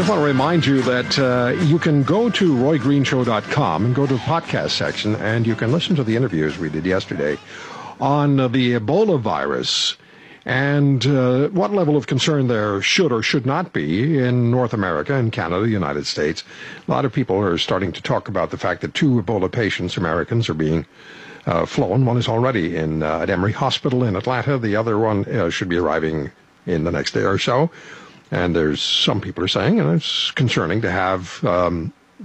just want to remind you that you can go to roygreenshow.com and go to the podcast section, and you can listen to the interviews we did yesterday on the Ebola virus and what level of concern there should or should not be in North America and Canada, the United States. A lot of people are starting to talk about the fact that 2 Ebola patients, Americans, are being flown. One is already at Emory Hospital in Atlanta. The other one should be arriving in the next day or so. And there's some people are saying, and it's concerning to have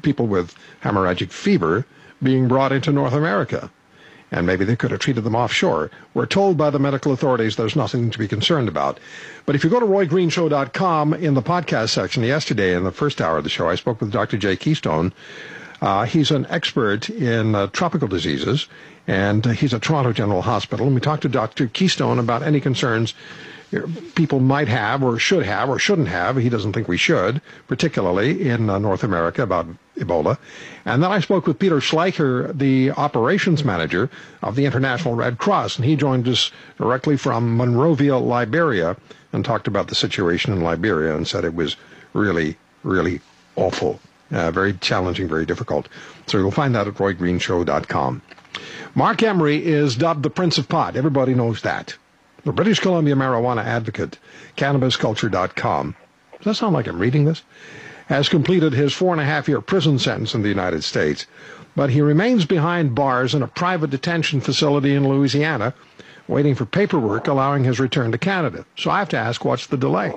people with hemorrhagic fever being brought into North America. And maybe they could have treated them offshore. We're told by the medical authorities there's nothing to be concerned about. But if you go to roygreenshow.com, in the podcast section yesterday, in the first hour of the show, I spoke with Dr. Jay Keystone. He's an expert in tropical diseases, and he's at Toronto General Hospital. And we talked to Dr. Keystone about any concerns people might have or shouldn't have. He doesn't think we should, particularly in North America, about Ebola. And then I spoke with Peter Schleicher, the operations manager of the International Red Cross, and he joined us directly from Monrovia, Liberia, and talked about the situation in Liberia and said it was really, really awful, very challenging, very difficult. So you'll find that at roygreenshow.com. Marc Emery is dubbed the Prince of Pot. Everybody knows that. The British Columbia marijuana advocate, cannabisculture.com. Does that sound like I'm reading this? Has completed his 4.5-year prison sentence in the United States, but he remains behind bars in a private detention facility in Louisiana, waiting for paperwork allowing his return to Canada. So I have to ask, what's the delay?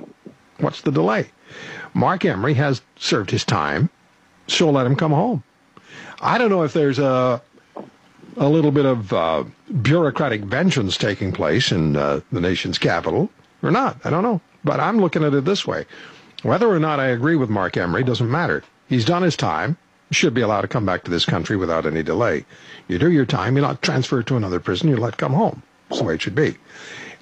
What's the delay? Marc Emery has served his time, so let him come home. I don't know if there's a little bit of bureaucratic vengeance taking place in the nation's capital or not. I don't know. But I'm looking at it this way. Whether or not I agree with Marc Emery doesn't matter. He's done his time. He should be allowed to come back to this country without any delay. You do your time. You're not transferred to another prison. You're let come home. That's the way it should be.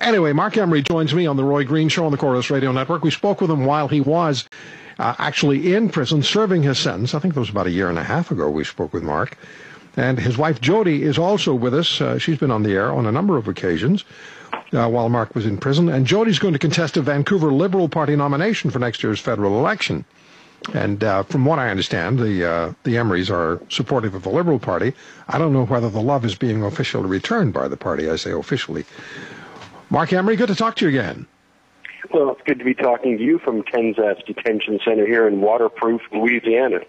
Anyway, Marc Emery joins me on the Roy Green Show on the Chorus Radio Network. We spoke with him while he was actually in prison serving his sentence. I think it was about 1.5 years ago we spoke with Marc. And his wife, Jodie, is also with us. She's been on the air on a number of occasions while Marc was in prison. And Jodie's going to contest a Vancouver Liberal Party nomination for next year's federal election. And from what I understand, the Emerys are supportive of the Liberal Party. I don't know whether the love is being officially returned by the party, I say officially. Marc Emery, good to talk to you again. Well, it's good to be talking to you from Kensas Detention Center here in waterproof Louisiana.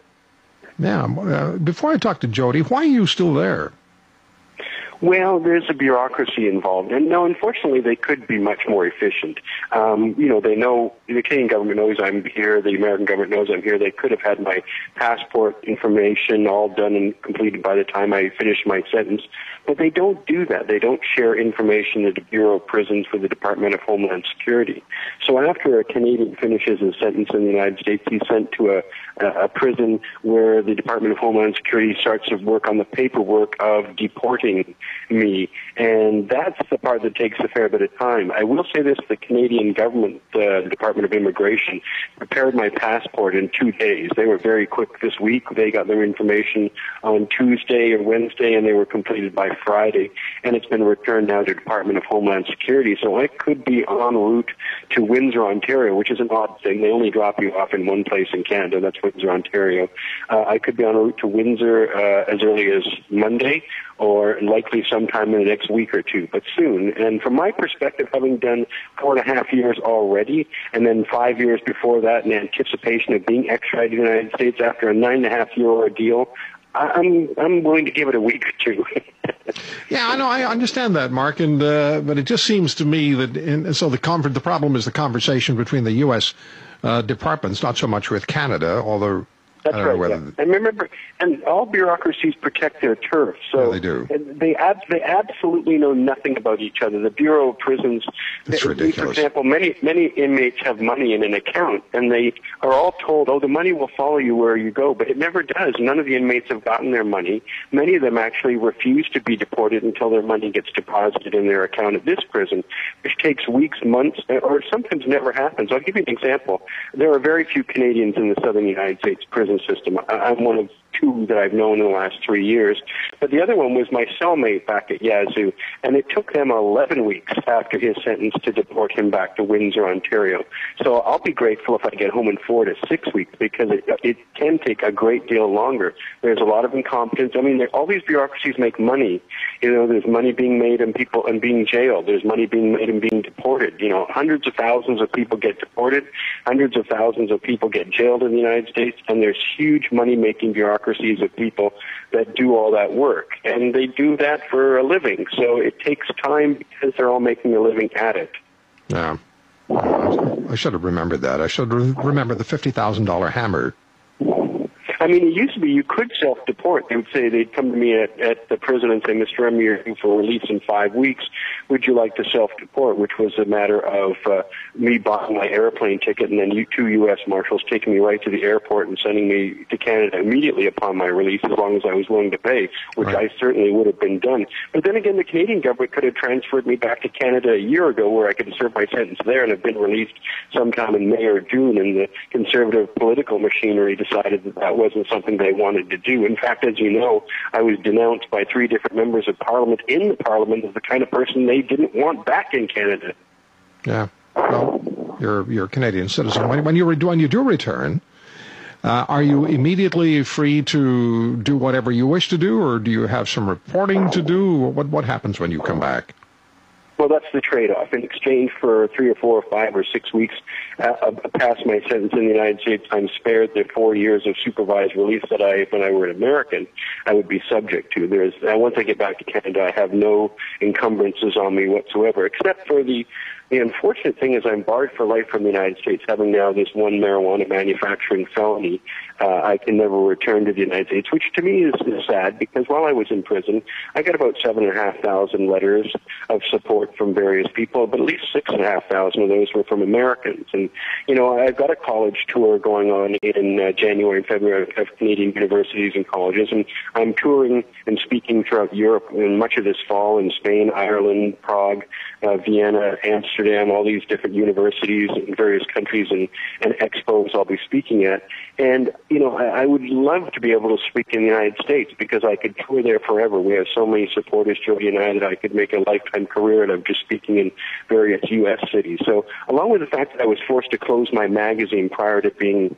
Yeah, before I talk to Jodie, why are you still there? Well, there's a bureaucracy involved, and no, unfortunately, they could be much more efficient. They know, the Canadian government knows I'm here, the American government knows I'm here. They could have had my passport information all done and completed by the time I finished my sentence, but they don't do that. They don't share information at the Bureau of Prisons for the Department of Homeland Security. So after a Canadian finishes his sentence in the United States, he's sent to a prison where the Department of Homeland Security starts to work on the paperwork of deporting me, and that's the part that takes a fair bit of time. I will say this, the Canadian government, the Department of Immigration, prepared my passport in 2 days. They were very quick this week. They got their information on Tuesday or Wednesday, and they were completed by Friday, and it's been returned now to the Department of Homeland Security. So I could be en route to Windsor, Ontario, which is an odd thing. They only drop you off in one place in Canada, that's Windsor, Ontario. I could be en route to Windsor as early as Monday, or likely sometime in the next week or two, but soon. And from my perspective, having done 4.5 years already, and then 5 years before that in anticipation of being extradited to the United States after a 9.5-year ordeal, I'm willing to give it a week or two. Yeah, I know. I understand that, Marc, and but it just seems to me that the problem is the conversation between the U.S. Departments, not so much with Canada, although. That's right. Yeah. And remember, and all bureaucracies protect their turf. So they do. They absolutely know nothing about each other. The Bureau of Prisons, it's ridiculous. For example, many inmates have money in an account, and they are all told, "Oh, the money will follow you where you go," but it never does. None of the inmates have gotten their money. Many of them actually refuse to be deported until their money gets deposited in their account at this prison, which takes weeks, months, or sometimes never happens. I'll give you an example. There are very few Canadians in the southern United States prison system. I'm one of two that I've known in the last 3 years. But the other one was my cellmate back at Yazoo, and it took them 11 weeks after his sentence to deport him back to Windsor, Ontario. So I'll be grateful if I get home in 4 to 6 weeks, because it can take a great deal longer. There's a lot of incompetence. I mean, all these bureaucracies make money. There's money being made in people and being jailed. There's money being made and being deported. Hundreds of thousands of people get deported. Hundreds of thousands of people get jailed in the United States, and there's huge money-making bureaucracies of people that do all that work, and they do that for a living. So it takes time because they're all making a living at it. Yeah. I should have remembered that. I should remember the $50,000 hammer. I mean, it used to be you could self-deport. They'd come to me at the prison and say, Mr. Emery, you're due for release in 5 weeks. Would you like to self-deport? Which was a matter of me buying my airplane ticket and then two U.S. Marshals taking me right to the airport and sending me to Canada immediately upon my release, as long as I was willing to pay, which right. I certainly would have been done. But then again, the Canadian government could have transferred me back to Canada a year ago, where I could have served my sentence there and have been released sometime in May or June, and the conservative political machinery decided that wasn't something they wanted to do. In fact, as you know, I was denounced by 3 different members of Parliament in the Parliament as the kind of person they didn't want back in Canada. Yeah. Well, you're a Canadian citizen. When you do return, are you immediately free to do whatever you wish to do, or do you have some reporting to do? What happens when you come back? Well, that's the trade-off. In exchange for 3 or 4 or 5 or 6 weeks past my sentence in the United States, I'm spared the 4 years of supervised release that when I were an American, I would be subject to. Once I get back to Canada, I have no encumbrances on me whatsoever, except for the unfortunate thing is I'm barred for life from the United States, having now this one marijuana manufacturing felony. I can never return to the United States, which to me is sad, because while I was in prison, I got about 7,500 letters of support from various people, but at least 6,500 of those were from Americans. And, I've got a college tour going on in January and February of Canadian universities and colleges, and I'm touring and speaking throughout Europe in much of this fall in Spain, Ireland, Prague, Vienna, Amsterdam, all these different universities in various countries and expos I'll be speaking at. And, I would love to be able to speak in the United States, because I could tour there forever. We have so many supporters, Jodie and I, that I could make a lifetime career out of just speaking in various U.S. cities. So along with the fact that I was forced to close my magazine prior to being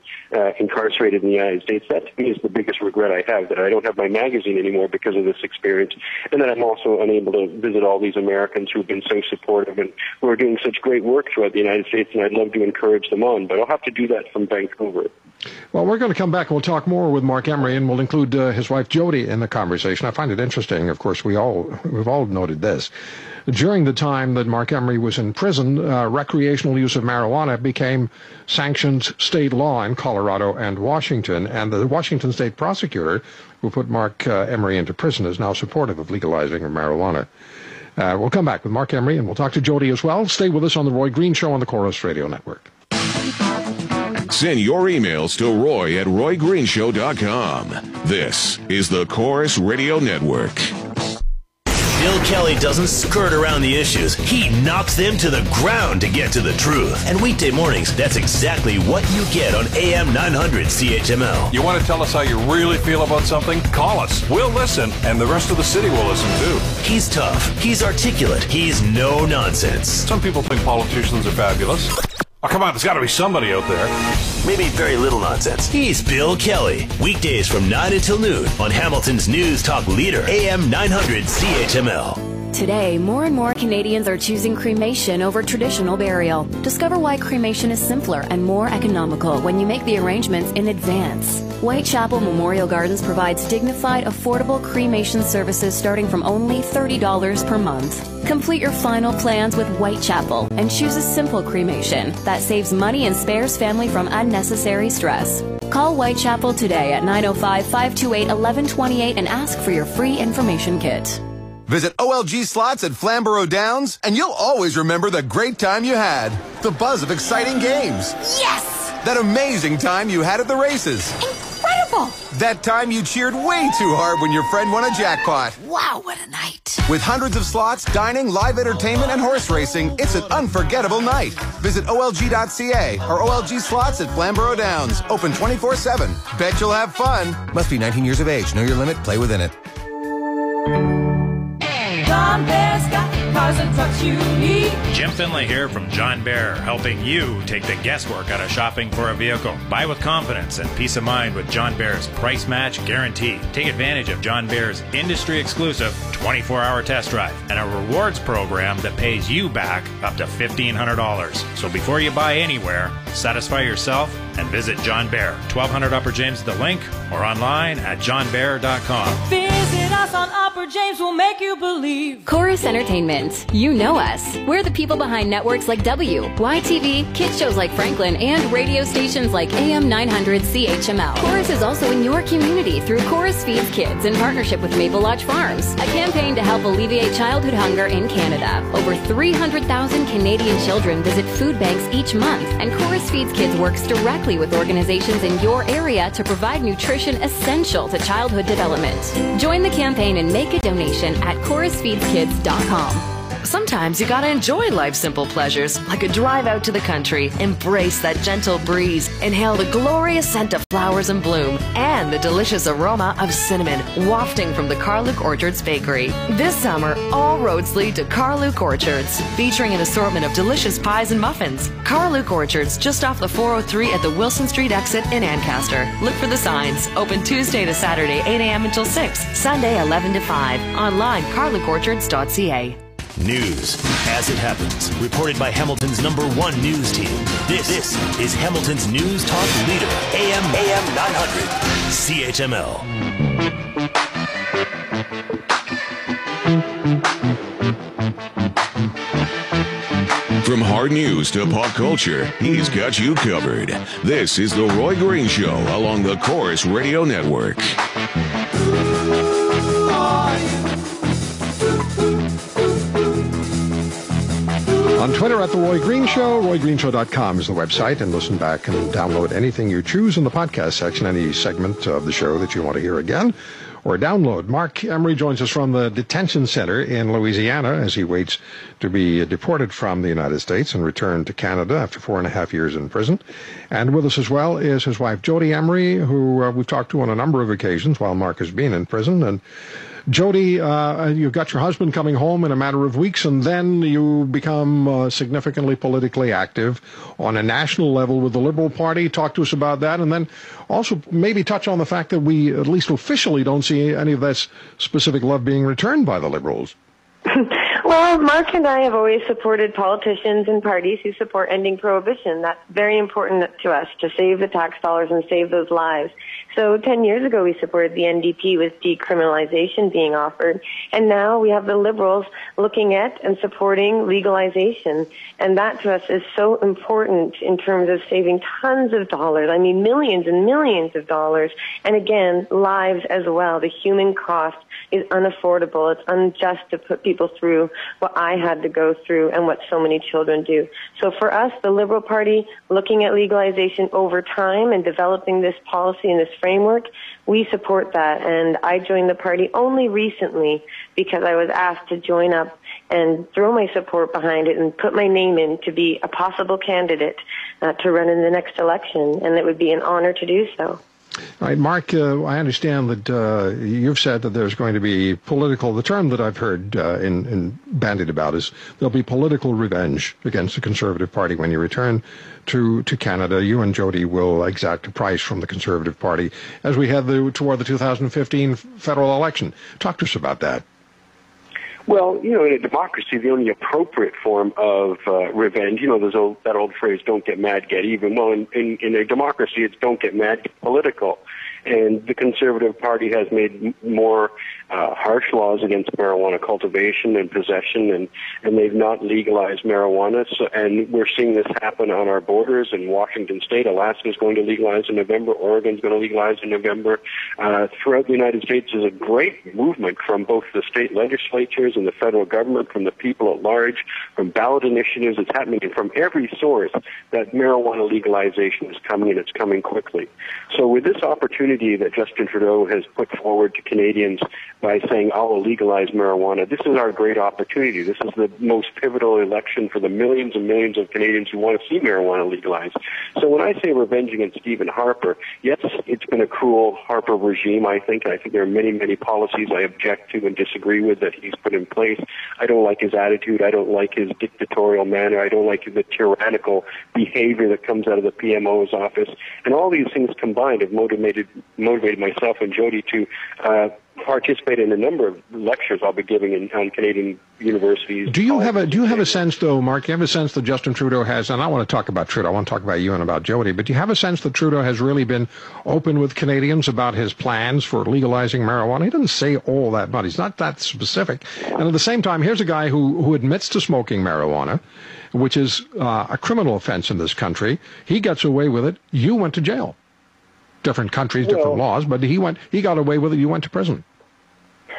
incarcerated in the United States, that to me is the biggest regret I have, that I don't have my magazine anymore because of this experience, and that I'm also unable to visit all these Americans who have been so supportive and who are doing such great work throughout the United States, and I'd love to encourage them on, but I'll have to do that from Vancouver. Well, we're going to come back and we'll talk more with Marc Emery, and we'll include his wife Jodie in the conversation. I find it interesting. Of course, we've all noted this. During the time that Marc Emery was in prison, recreational use of marijuana became sanctioned state law in Colorado and Washington, and the Washington state prosecutor who put Marc Emery into prison is now supportive of legalizing marijuana. We'll come back with Marc Emery, and we'll talk to Jodie as well. Stay with us on The Roy Green Show on the Chorus Radio Network. Send your emails to Roy at RoyGreenshow.com. This is the Chorus Radio Network. Bill Kelly doesn't skirt around the issues. He knocks them to the ground to get to the truth. And weekday mornings, that's exactly what you get on AM 900 CHML. You want to tell us how you really feel about something? Call us. We'll listen, and the rest of the city will listen too. He's tough. He's articulate. He's no nonsense. Some people think politicians are fabulous. Oh, come on, there's got to be somebody out there. Maybe very little nonsense. He's Bill Kelly. Weekdays from 9 until noon on Hamilton's News Talk Leader, AM 900 CHML. Today, more and more Canadians are choosing cremation over traditional burial. Discover why cremation is simpler and more economical when you make the arrangements in advance. Whitechapel Memorial Gardens provides dignified, affordable cremation services starting from only $30 per month. Complete your final plans with Whitechapel and choose a simple cremation that saves money and spares family from unnecessary stress. Call Whitechapel today at 905-528-1128 and ask for your free information kit. Visit OLG Slots at Flamborough Downs, and you'll always remember the great time you had. The buzz of exciting games. Yes! That amazing time you had at the races. Incredible! wonderful. That time you cheered way too hard when your friend won a jackpot. Wow, what a night. With hundreds of slots, dining, live entertainment, and horse racing, it's an unforgettable night. Visit OLG.ca or OLG Slots at Flamborough Downs. Open 24/7. Bet you'll have fun. Must be 19 years of age. Know your limit. Play within it. John Bear's got cars and trucks you need. Jim Finlay here from John Bear, helping you take the guesswork out of shopping for a vehicle. Buy with confidence and peace of mind with John Bear's price match guarantee. Take advantage of John Bear's industry-exclusive 24-hour test drive and a rewards program that pays you back up to $1,500. So before you buy anywhere, satisfy yourself and visit John Bear, 1200 Upper James The Link, or online at johnbear.com. Visit us on Upper James, we'll make you believe. Chorus Entertainment. You know us. We're the people behind networks like W, YTV, kids shows like Franklin, and radio stations like AM 900 CHML. Chorus is also in your community through Chorus Feeds Kids in partnership with Maple Lodge Farms, a campaign to help alleviate childhood hunger in Canada. Over 300,000 Canadian children visit food banks each month, and Chorus Feeds Kids works directly with organizations in your area to provide nutrition essential to childhood development. Join the campaign and make a donation at chorusfeedskids.com. Sometimes you gotta enjoy life's simple pleasures, like a drive out to the country, embrace that gentle breeze, inhale the glorious scent of flowers in bloom, and the delicious aroma of cinnamon wafting from the Carluke Orchards Bakery. This summer, all roads lead to Carluke Orchards, featuring an assortment of delicious pies and muffins. Carluke Orchards, just off the 403 at the Wilson Street exit in Ancaster. Look for the signs. Open Tuesday to Saturday, 8 a.m. until 6, Sunday 11 to 5. Online, carlukeorchards.ca. News as it happens, reported by Hamilton's #1 news team. This is Hamilton's News Talk Leader, AM 900, CHML. From hard news to pop culture, he's got you covered. This is The Roy Green Show along the Chorus Radio Network. On Twitter at The Roy Green Show, RoyGreenshow.com is the website, and listen back and download anything you choose in the podcast section, any segment of the show that you want to hear again, or download. Marc Emery joins us from the detention center in Louisiana as he waits to be deported from the United States and return to Canada after 4.5 years in prison. And with us as well is his wife, Jodie Emery, who we've talked to on a number of occasions while Marc has been in prison. And Jodie, you've got your husband coming home in a matter of weeks, and then you become significantly politically active on a national level with the Liberal Party. Talk to us about that, and then also maybe touch on the fact that we, at least officially, don't see any of that specific love being returned by the Liberals. Well, Marc and I have always supported politicians and parties who support ending prohibition. That's very important to us, to save the tax dollars and save those lives. So 10 years ago, we supported the NDP with decriminalization being offered. And now we have the Liberals looking at and supporting legalization. And that to us is so important in terms of saving tons of dollars. I mean, millions and millions of dollars. And again, lives as well. The human cost is unaffordable. It's unjust to put people through what I had to go through and what so many children do. So for us, the Liberal Party, looking at legalization over time and developing this policy and this framework, we support that. And I joined the party only recently because I was asked to join up and throw my support behind it and put my name in to be a possible candidate to run in the next election. And it would be an honor to do so. All right, Marc, I understand that you've said that there's going to be political, the term that I've heard in bandied about is there'll be political revenge against the Conservative Party when you return to Canada. You and Jodie will exact a price from the Conservative Party as we head toward the 2015 federal election. Talk to us about that. Well, in a democracy, the only appropriate form of revenge, there's that old phrase, don't get mad, get even. Well, in a democracy, it's don't get mad, get political. And the Conservative Party has made more harsh laws against marijuana cultivation and possession, and they've not legalized marijuana. So, and we're seeing this happen on our borders in Washington State. Alaska is going to legalize in November. Oregon's going to legalize in November. Throughout the United States, there's a great movement from both the state legislatures and the federal government, from the people at large, from ballot initiatives. It's happening from every source that marijuana legalization is coming, and it's coming quickly. So with this opportunity opportunity that Justin Trudeau has put forward to Canadians by saying, I'll legalize marijuana. This is our great opportunity. This is the most pivotal election for the millions and millions of Canadians who want to see marijuana legalized. So when I say revenge against Stephen Harper, yes, it's been a cruel Harper regime, I think. I think there are many, many policies I object to and disagree with that he's put in place. I don't like his attitude. I don't like his dictatorial manner. I don't like the tyrannical behavior that comes out of the PMO's office. And all these things combined have motivated myself and Jodie to participate in a number of lectures I'll be giving on Canadian universities. Do you have a sense, though, Mark? You have a sense that Justin Trudeau has, and I want to talk about Trudeau. I want to talk about you and about Jodie, but do you have a sense that Trudeau has really been open with Canadians about his plans for legalizing marijuana? He doesn't say all that much. He's not that specific. And at the same time, here's a guy who admits to smoking marijuana, which is a criminal offense in this country. He gets away with it. You went to jail. Different countries, different laws, but he got away with it. You went to prison.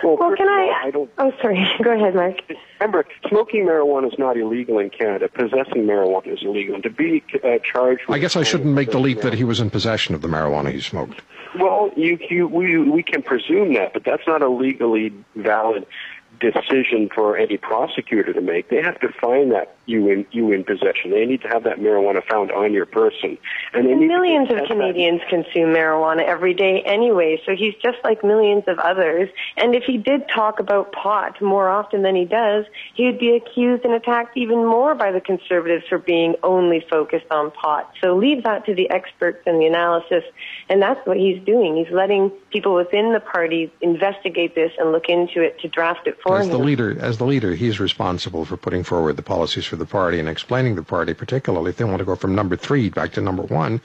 Well, can I? Oh, sorry. Go ahead, Mark. Remember, smoking marijuana is not illegal in Canada. Possessing marijuana is illegal. And to be charged with... I guess I shouldn't make the leap that he was in possession of the marijuana he smoked. Well, we can presume that, but that's not a legally valid decision for any prosecutor to make. They have to find that you in possession. They need to have that marijuana found on your person. And millions of Canadians consume marijuana every day anyway, so he's just like millions of others. And if he did talk about pot more often than he does, he would be accused and attacked even more by the Conservatives for being only focused on pot. So leave that to the experts and the analysis, and that's what he's doing. He's letting people within the party investigate this and look into it to draft it for him. As the leader, he's responsible for putting forward the policies for the party and explaining the party, particularly if they want to go from number 3 back to number 1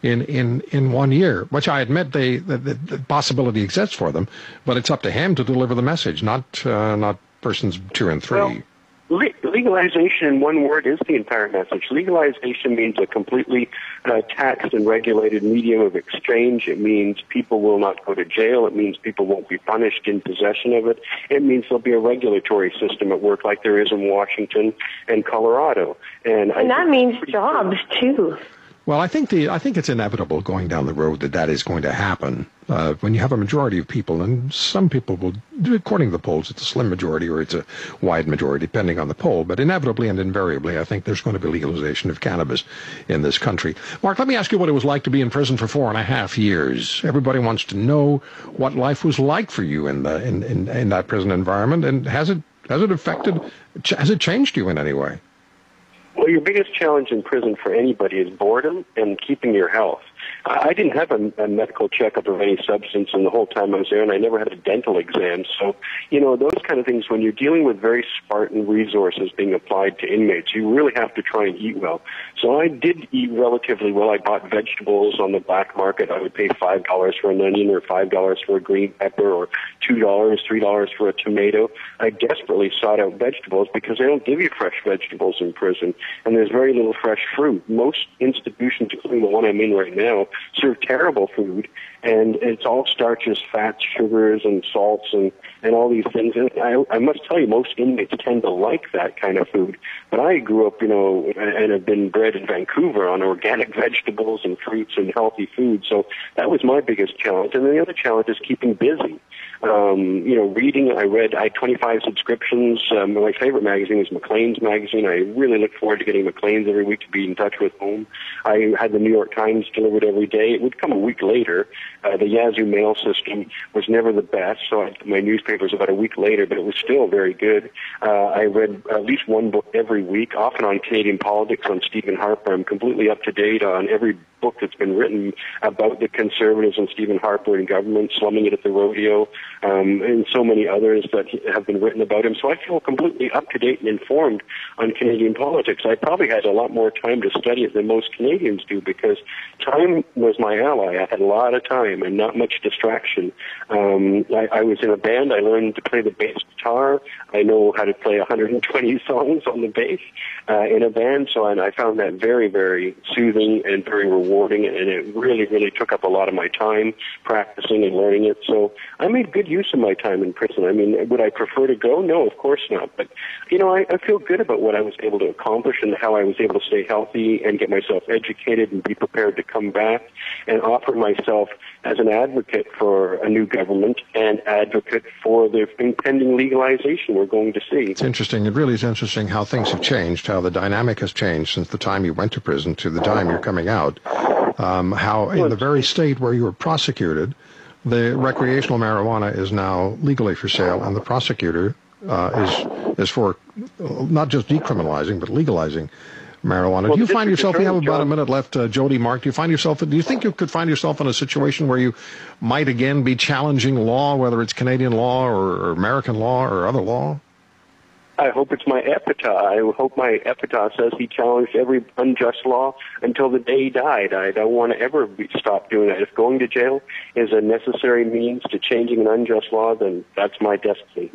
in 1 year, which I admit the possibility exists for them, but it's up to him to deliver the message, not persons 2 and 3. Well, legalization, in one word, is the entire message. Legalization means a completely taxed and regulated medium of exchange. It means people will not go to jail. It means people won't be punished in possession of it. It means there'll be a regulatory system at work like there is in Washington and Colorado. And that means jobs, too. Well, I think it's inevitable going down the road that is going to happen when you have a majority of people, and some people will, according to the polls, it's a slim majority or it's a wide majority, depending on the poll, but inevitably and invariably, I think there's going to be legalization of cannabis in this country. Mark, let me ask you what it was like to be in prison for 4.5 years. Everybody wants to know what life was like for you in that prison environment, and has it changed you in any way? Well, your biggest challenge in prison for anybody is boredom and keeping your health. I didn't have a medical checkup of any substance in the whole time I was there, and I never had a dental exam. So, those kind of things, when you're dealing with very Spartan resources being applied to inmates, you really have to try and eat well. So I did eat relatively well. I bought vegetables on the black market. I would pay $5 for an onion or $5 for a green pepper or $2, $3 for a tomato. I desperately sought out vegetables because they don't give you fresh vegetables in prison, and there's very little fresh fruit. Most institutions, including the one I'm in right now, serve terrible food, and it's all starches, fats, sugars, and salts, and all these things. And I must tell you, most inmates tend to like that kind of food. But I grew up, and have been bred in Vancouver on organic vegetables and fruits and healthy food. So that was my biggest challenge. And then the other challenge is keeping busy. Reading. I had 25 subscriptions. My favorite magazine was Maclean's magazine. I really look forward to getting Maclean's every week to be in touch with home. I had the New York Times delivered every day. It would come a week later. The Yazoo mail system was never the best, so my newspaper was about a week later, but it was still very good. I read at least one book every week, often on Canadian politics, on Stephen Harper. I'm completely up to date on every book that's been written about the Conservatives and Stephen Harper and government, Slumming It at the Rodeo, and so many others that have been written about him. So I feel completely up to date and informed on Canadian politics. I probably had a lot more time to study it than most Canadians do because time was my ally. I had a lot of time and not much distraction. I was in a band. I learned to play the bass guitar. I know how to play 120 songs on the bass in a band, and I found that very, very soothing and very rewarding. rewarding, and it really, really took up a lot of my time practicing and learning it. So I made good use of my time in prison. I mean, would I prefer to go? No, of course not. But, you know, I feel good about what I was able to accomplish and how I was able to stay healthy and get myself educated and be prepared to come back and offer myself as an advocate for a new government and advocate for the impending legalization we're going to see. It's interesting. It really is interesting how things have changed, how the dynamic has changed since the time you went to prison to the time you're coming out. How in the very state where you were prosecuted, the recreational marijuana is now legally for sale, and the prosecutor is for not just decriminalizing but legalizing marijuana. Do you find yourself, we have about a minute left, Jodie, Marc, do you think you could find yourself in a situation where you might again be challenging law, whether it's Canadian law or American law or other law? I hope it's my epitaph. I hope my epitaph says he challenged every unjust law until the day he died. I don't want to ever stop doing that. If going to jail is a necessary means to changing an unjust law, then that's my destiny.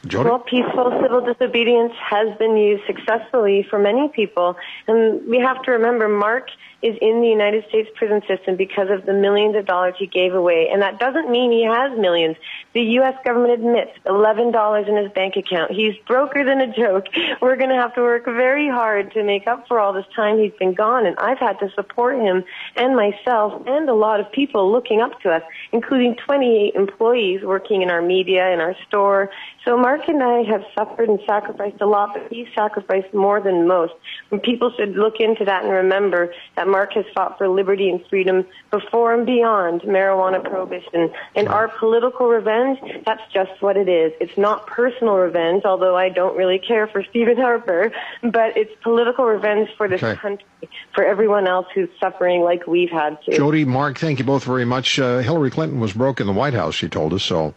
Jodie? Well, peaceful civil disobedience has been used successfully for many people. And we have to remember, Marc is in the United States prison system because of the millions of dollars he gave away. And that doesn't mean he has millions. The U.S. government admits $11 in his bank account. He's broker than a joke. We're going to have to work very hard to make up for all this time he's been gone. And I've had to support him and myself and a lot of people looking up to us, including 28 employees working in our media, in our store. So Marc and I have suffered and sacrificed a lot, but he's sacrificed more than most. And people should look into that and remember that Marc has fought for liberty and freedom before and beyond marijuana prohibition. And our political revenge, that's just what it is. It's not personal revenge, although I don't really care for Stephen Harper, but it's political revenge for this country, for everyone else who's suffering like we've had to. Jodie, Marc, thank you both very much. Hillary Clinton was broke in the White House, she told us, so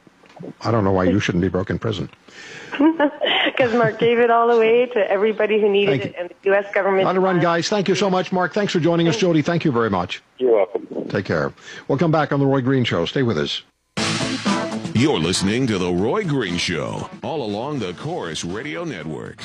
I don't know why you shouldn't be broke in prison. Because Marc gave it all away to everybody who needed it, and the U.S. government... On to run, guys. Thank you so much, Marc. Thanks for joining us. Jodie, thank you very much. You're welcome. Take care. We'll come back on The Roy Green Show. Stay with us. You're listening to The Roy Green Show, all along the Chorus Radio Network.